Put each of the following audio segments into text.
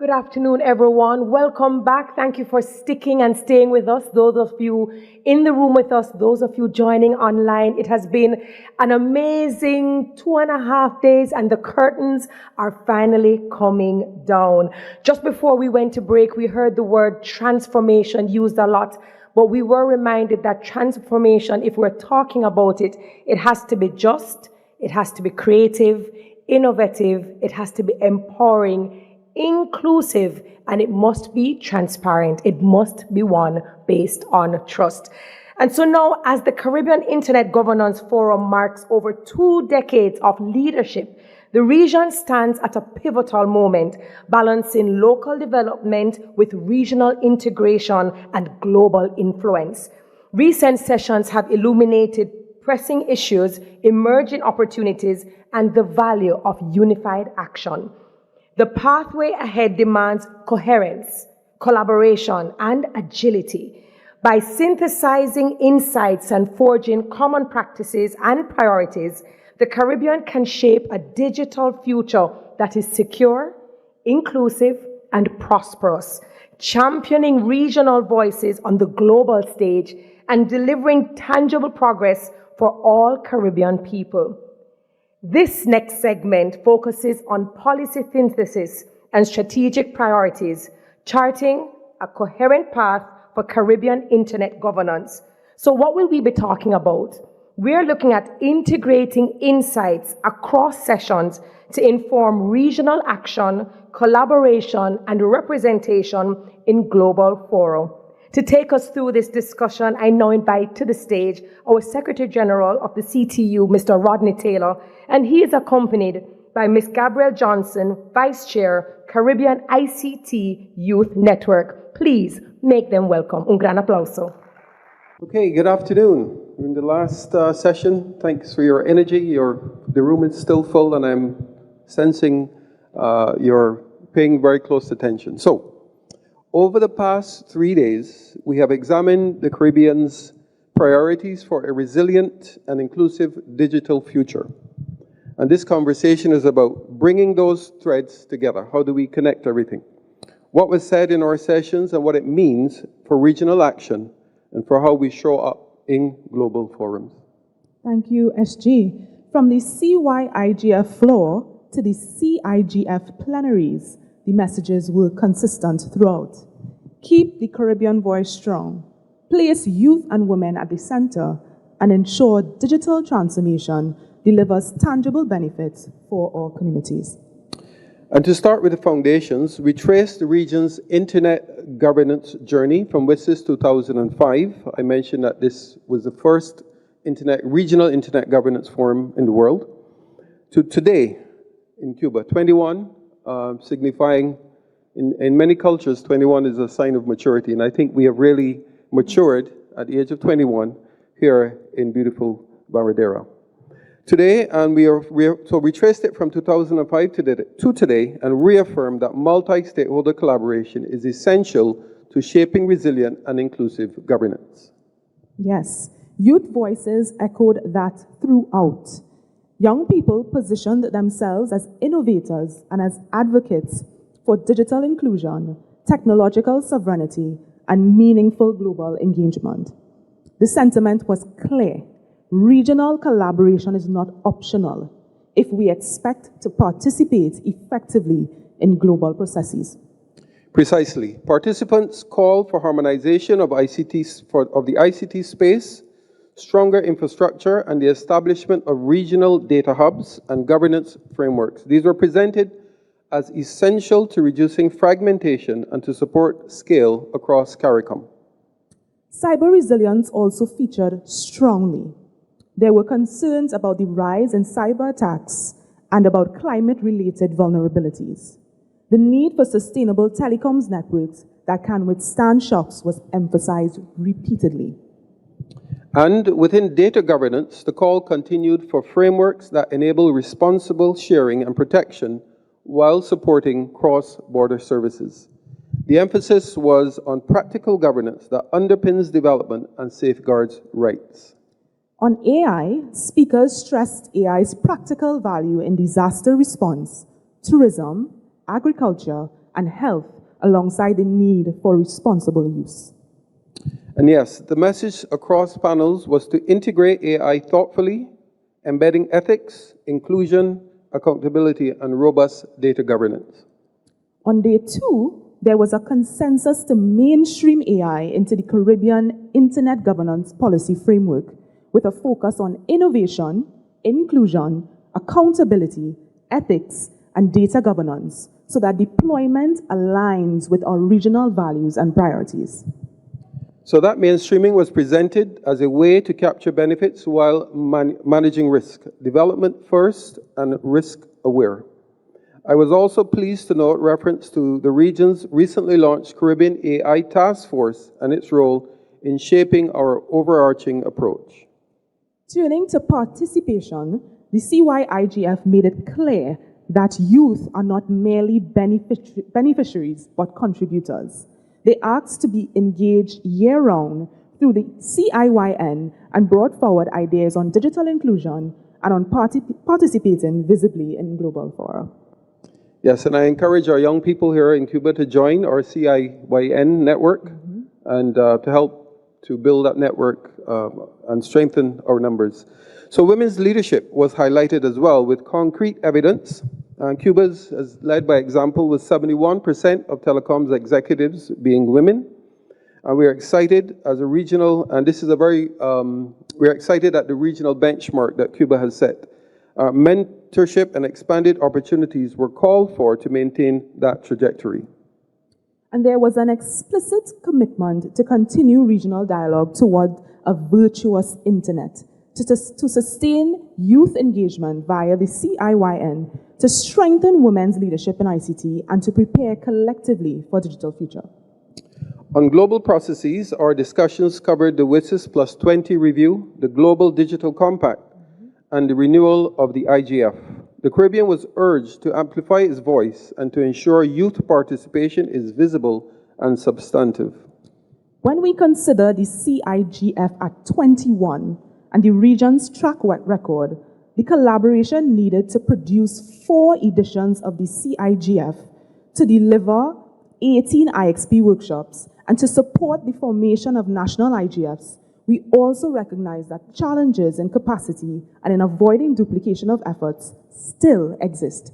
Good afternoon, everyone. Welcome back. Thank you for sticking and staying with us. Those of you in the room with us, those of you joining online, it has been an amazing 2.5 days and the curtains are finally coming down. Just before we went to break, we heard the word transformation used a lot, but we were reminded that transformation, if we're talking about it, it has to be just, it has to be creative, innovative, it has to be empowering, inclusive, and it must be transparent. It must be one based on trust. And so now, as the Caribbean Internet Governance Forum marks over 2 decades of leadership, the region stands at a pivotal moment, balancing local development with regional integration and global influence. Recent sessions have illuminated pressing issues, emerging opportunities, and the value of unified action. The pathway ahead demands coherence, collaboration, and agility. By synthesizing insights and forging common practices and priorities, the Caribbean can shape a digital future that is secure, inclusive, and prosperous, championing regional voices on the global stage and delivering tangible progress for all Caribbean people. This next segment focuses on policy synthesis and strategic priorities, charting a coherent path for Caribbean internet governance. So what will we be talking about? We're looking at integrating insights across sessions to inform regional action, collaboration, and representation in global fora. To take us through this discussion, I now invite to the stage our Secretary General of the CTU, Mr. Rodney Taylor, and he is accompanied by Ms. Gabrielle Johnson, Vice Chair, Caribbean ICT Youth Network. Please make them welcome. Un gran aplauso. Okay, good afternoon. In the last session, thanks for your energy. The room is still full, and I'm sensing you're paying very close attention. So, over the past 3 days, we have examined the Caribbean's priorities for a resilient and inclusive digital future. And this conversation is about bringing those threads together. How do we connect everything? What was said in our sessions and what it means for regional action and for how we show up in global forums. Thank you, SG. From the CYIGF floor to the CIGF plenaries, the messages were consistent throughout. Keep the Caribbean voice strong. Place youth and women at the center and ensure digital transformation delivers tangible benefits for our communities. And to start with the foundations, we trace the region's internet governance journey from WSIS 2005. I mentioned that this was the first regional internet governance forum in the world, to today in Cuba, 21, signifying, in many cultures, 21 is a sign of maturity. And I think we have really matured at the age of 21 here in beautiful Varadero. Today, and we traced it from 2005 to today and reaffirmed that multi-stakeholder collaboration is essential to shaping resilient and inclusive governance. Yes, youth voices echoed that throughout. Young people positioned themselves as innovators and as advocates for digital inclusion, technological sovereignty, and meaningful global engagement. The sentiment was clear. Regional collaboration is not optional if we expect to participate effectively in global processes. Precisely. Participants call for harmonization of the ICT space, stronger infrastructure, and the establishment of regional data hubs and governance frameworks. These were presented as essential to reducing fragmentation and to support scale across CARICOM. Cyber resilience also featured strongly. There were concerns about the rise in cyber attacks and about climate-related vulnerabilities. The need for sustainable telecoms networks that can withstand shocks was emphasized repeatedly. And within data governance, the call continued for frameworks that enable responsible sharing and protection while supporting cross-border services. The emphasis was on practical governance that underpins development and safeguards rights. On AI, speakers stressed AI's practical value in disaster response, tourism, agriculture, and health, alongside the need for responsible use. And yes, the message across panels was to integrate AI thoughtfully, embedding ethics, inclusion, accountability, and robust data governance. On day 2, there was a consensus to mainstream AI into the Caribbean Internet Governance Policy Framework, with a focus on innovation, inclusion, accountability, ethics, and data governance, so that deployment aligns with our regional values and priorities. So that mainstreaming was presented as a way to capture benefits while managing risk, development first and risk aware. I was also pleased to note reference to the region's recently launched Caribbean AI Task Force and its role in shaping our overarching approach. Turning to participation, the CIYGF made it clear that youth are not merely beneficiaries but contributors. They asked to be engaged year-round through the CIYN and brought forward ideas on digital inclusion and on participating visibly in global fora. Yes, and I encourage our young people here in Cuba to join our CIYN network and to help to build that network and strengthen our numbers. So women's leadership was highlighted as well with concrete evidence. Cuba's is led by example with 71% of telecoms executives being women. We are excited as a regional, and this is a very, we're excited at the regional benchmark that Cuba has set. Mentorship and expanded opportunities were called for to maintain that trajectory. And there was an explicit commitment to continue regional dialogue toward a virtuous internet, to sustain youth engagement via the CIYN, to strengthen women's leadership in ICT, and to prepare collectively for digital future. On global processes, our discussions covered the WSIS Plus 20 review, the Global Digital Compact, and the renewal of the IGF. The Caribbean was urged to amplify its voice and to ensure youth participation is visible and substantive. When we consider the CIGF at 21 and the region's track record, the collaboration needed to produce 4 editions of the CIGF, to deliver 18 IXP workshops, and to support the formation of national IGFs. We also recognize that challenges in capacity and in avoiding duplication of efforts still exist.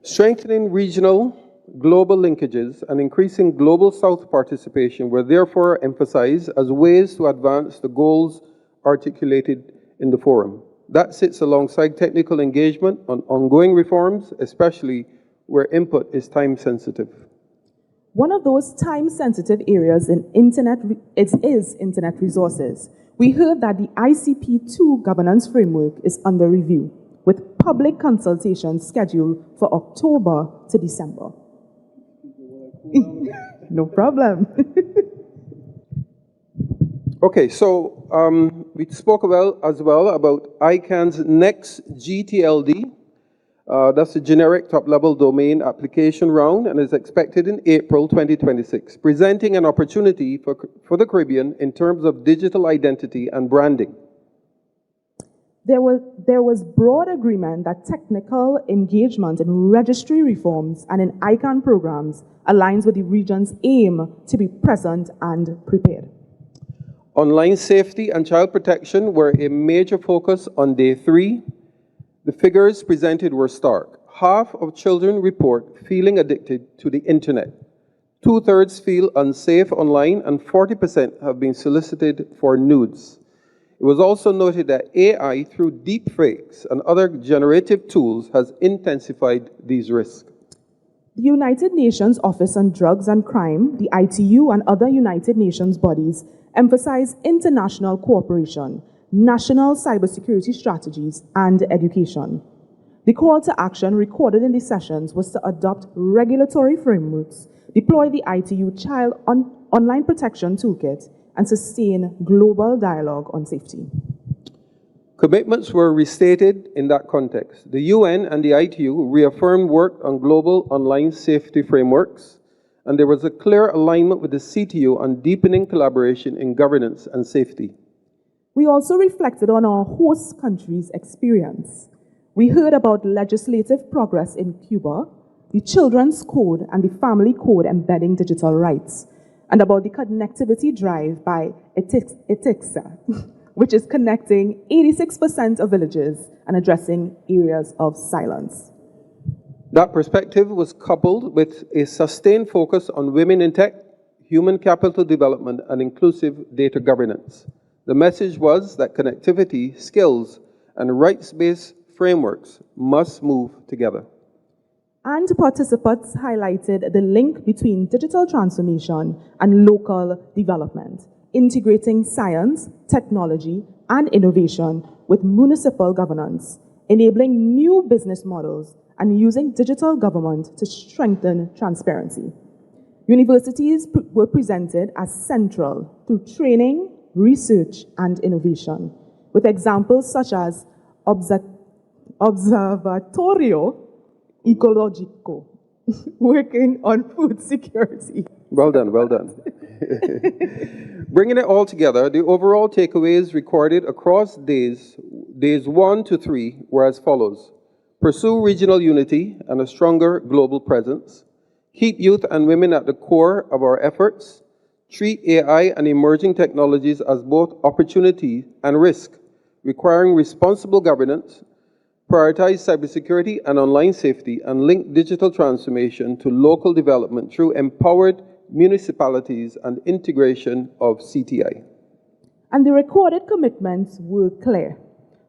Strengthening regional, global linkages and increasing global South participation were therefore emphasized as ways to advance the goals articulated in the forum. That sits alongside technical engagement on ongoing reforms, especially where input is time-sensitive. One of those time-sensitive areas in is internet resources. We heard that the ICP2 governance framework is under review, with public consultations scheduled for October to December. No problem. Okay, so we spoke as well about ICANN's next GTLD. That's a generic top-level domain application round and is expected in April 2026, presenting an opportunity for the Caribbean in terms of digital identity and branding. There was broad agreement that technical engagement in registry reforms and in ICANN programs aligns with the region's aim to be present and prepared. Online safety and child protection were a major focus on day 3. The figures presented were stark. Half of children report feeling addicted to the internet. 2/3 feel unsafe online, and 40% have been solicited for nudes. It was also noted that AI, through deepfakes and other generative tools, has intensified these risks. The United Nations Office on Drugs and Crime, the ITU, and other United Nations bodies emphasize international cooperation, national cybersecurity strategies, and education. The call to action recorded in the sessions was to adopt regulatory frameworks, deploy the ITU Child Online Protection Toolkit, and sustain global dialogue on safety. Commitments were restated in that context. The UN and the ITU reaffirmed work on global online safety frameworks, and there was a clear alignment with the CTU on deepening collaboration in governance and safety. We also reflected on our host countries' experience. We heard about legislative progress in Cuba, the Children's Code and the Family Code embedding digital rights, and about the connectivity drive by ETICSA, which is connecting 86% of villages and addressing areas of silence. That perspective was coupled with a sustained focus on women in tech, human capital development, and inclusive data governance. The message was that connectivity, skills, and rights-based frameworks must move together. And participants highlighted the link between digital transformation and local development, integrating science, technology, and innovation with municipal governance, enabling new business models, and using digital government to strengthen transparency. Universities were presented as central through training, research, and innovation, with examples such as Observatorio Ecologico, working on food security. Well done, well done. Bringing it all together, the overall takeaways recorded across days 1 to 3 were as follows. Pursue regional unity and a stronger global presence. Keep youth and women at the core of our efforts. Treat AI and emerging technologies as both opportunity and risk, requiring responsible governance. Prioritize cybersecurity and online safety, and link digital transformation to local development through empowered municipalities and integration of CTI. And the recorded commitments were clear.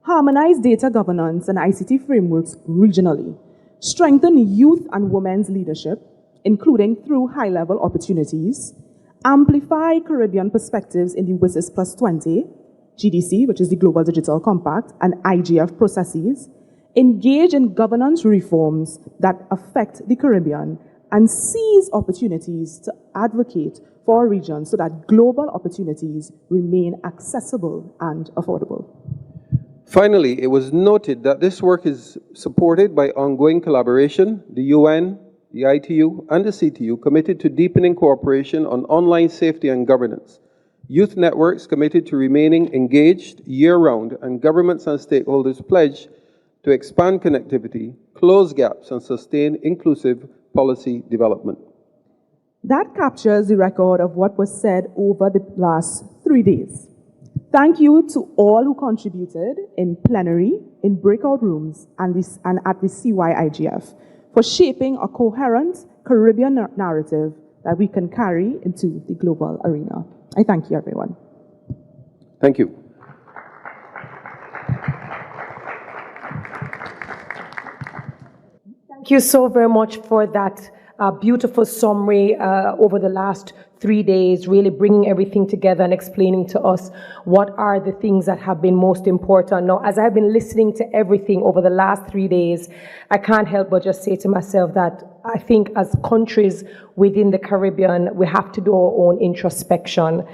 Harmonize data governance and ICT frameworks regionally. Strengthen youth and women's leadership, including through high-level opportunities. Amplify Caribbean perspectives in the WSIS Plus 20, GDC, which is the Global Digital Compact, and IGF processes. Engage in governance reforms that affect the Caribbean, and seize opportunities to advocate for our region so that global opportunities remain accessible and affordable. Finally, it was noted that this work is supported by ongoing collaboration, the UN, the ITU, and the CTU committed to deepening cooperation on online safety and governance, youth networks committed to remaining engaged year-round, and governments and stakeholders pledged to expand connectivity, close gaps, and sustain inclusive policy development. That captures the record of what was said over the last 3 days. Thank you to all who contributed in plenary, in breakout rooms, and at the CIYN for shaping a coherent Caribbean narrative that we can carry into the global arena. I thank you, everyone. Thank you. Thank you so very much for that beautiful summary over the last 3 days, really bringing everything together and explaining to us what are the things that have been most important. Now, as I've been listening to everything over the last 3 days, I can't help but just say to myself that I think as countries within the Caribbean, we have to do our own introspection.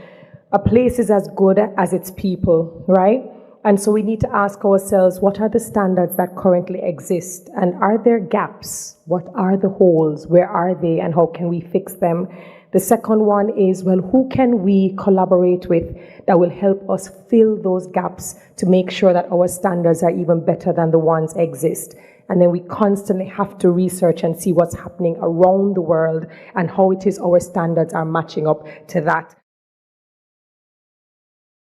A place is as good as its people, right? And so we need to ask ourselves, what are the standards that currently exist? And are there gaps? What are the holes? Where are they? And how can we fix them? The second one is, well, who can we collaborate with that will help us fill those gaps to make sure that our standards are even better than the ones exist? And then we constantly have to research and see what's happening around the world and how it is our standards are matching up to that.